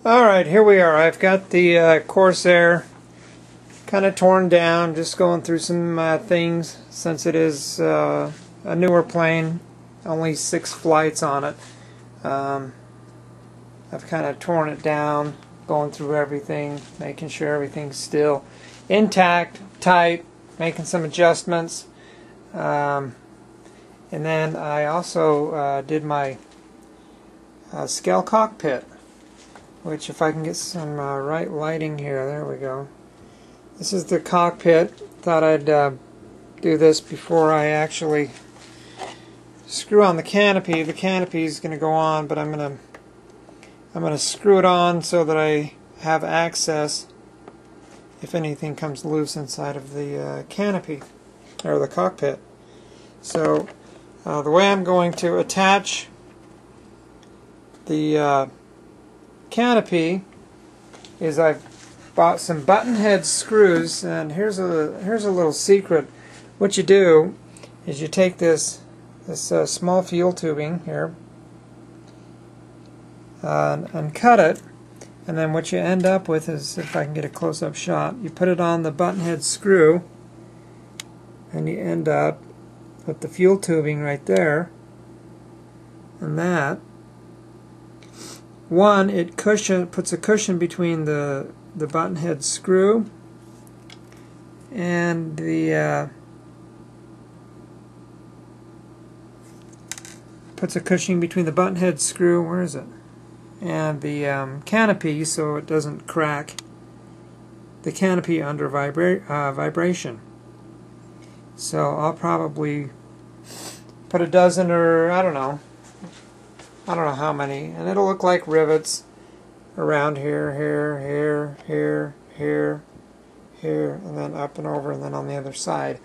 Alright, here we are. I've got the Corsair kind of torn down, just going through some things since it is a newer plane, only 6 flights on it. I've kind of torn it down, going through everything, making sure everything's still intact, tight, making some adjustments. And then I also did my scale cockpit, which, if I can get some right lighting here, there we go. This is the cockpit. Thought I'd do this before I actually screw on the canopy. The canopy is going to go on, but I'm going to screw it on so that I have access if anything comes loose inside of the canopy or the cockpit. So the way I'm going to attach the canopy is I've bought some button head screws, and here's a little secret. What you do is you take this small fuel tubing here and cut it, and then what you end up with is, if I can get a close-up shot, you put it on the button head screw and you end up with the fuel tubing right there, and that one, it puts a cushion between the button head screw and the puts a cushion between the button head screw, where is it, and the canopy, so it doesn't crack the canopy under vibration. So I'll probably put a dozen, or I don't know how many, and it'll look like rivets around here, here, and then up and over, and then on the other side.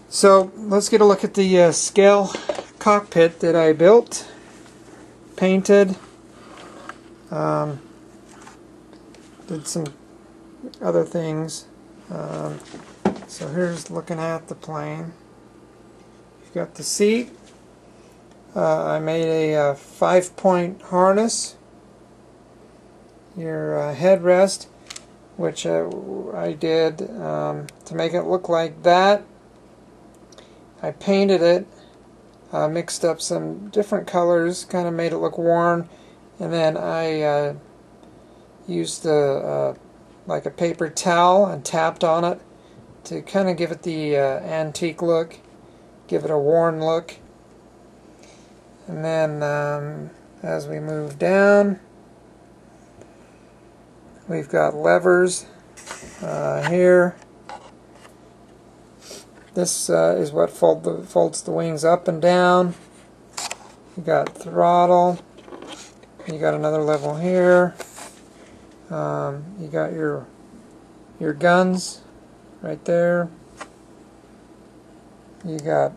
So let's get a look at the scale cockpit that I built, painted, did some other things. So here's looking at the plane. You've got the seat. I made a 5-point harness, your headrest, which I did to make it look like that. I painted it, mixed up some different colors, kind of made it look worn, and then I used like a paper towel and tapped on it to kind of give it the antique look, give it a worn look. And then as we move down, we've got levers here. This is what folds the wings up and down. You got throttle. You got another level here. You got your guns right there. You got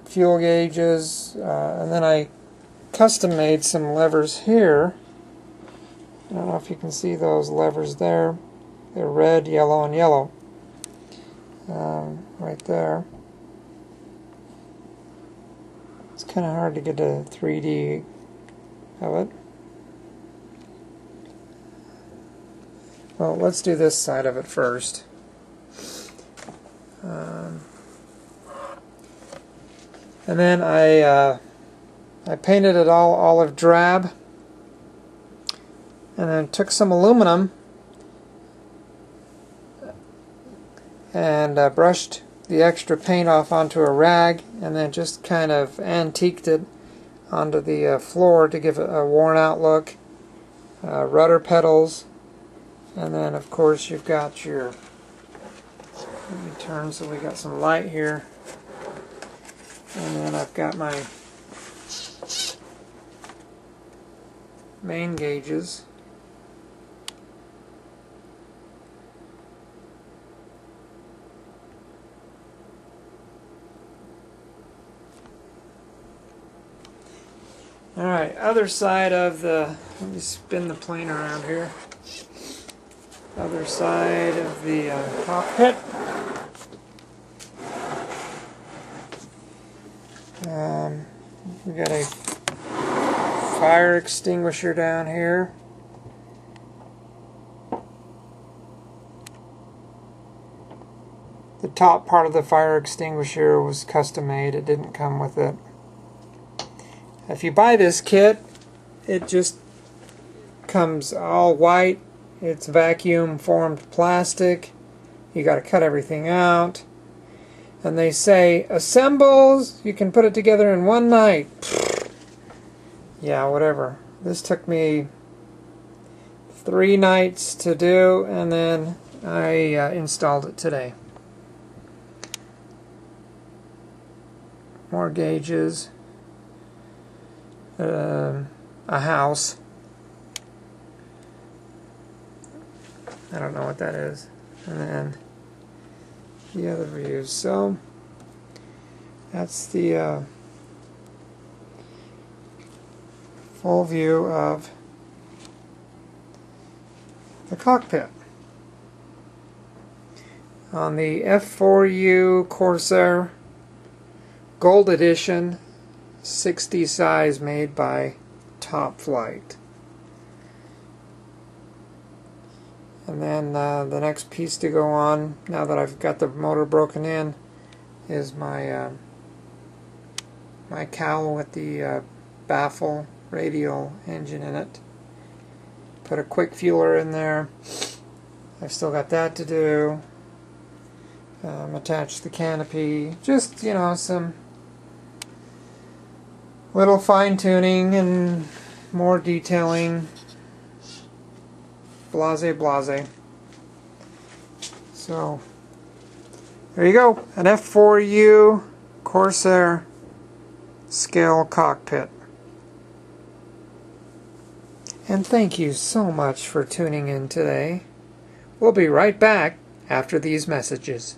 fuel gauges, and then I custom made some levers here. I don't know if you can see those levers there. They're red, yellow, and yellow. Right there. It's kind of hard to get a 3D of it. Well, let's do this side of it first. And then I painted it all olive drab, and then took some aluminum and brushed the extra paint off onto a rag, and then just kind of antiqued it onto the floor to give it a worn out look. Rudder pedals, and then of course you've got your, let me turn so we got some light here. And then I've got my main gauges. Alright, other side of the, let me spin the plane around here. Other side of the cockpit. We got a fire extinguisher down here. The top part of the fire extinguisher was custom made. It didn't come with it. If you buy this kit, it just comes all white. It's vacuum formed plastic. You got to cut everything out. And they say assembles, you can put it together in one night. Yeah, whatever. This took me 3 nights to do, and then I installed it today. More gauges. A house. I don't know what that is. And then the other views. So that's the full view of the cockpit. On the F4U Corsair Gold Edition 60 size made by Top Flight. And then the next piece to go on, now that I've got the motor broken in, is my my cowl with the baffle radial engine in it. Put a quick fueler in there. I've still got that to do. Attach the canopy. Just, you know, some little fine-tuning and more detailing. Blase, blase. So, there you go. An F4U Corsair scale cockpit. And thank you so much for tuning in today. We'll be right back after these messages.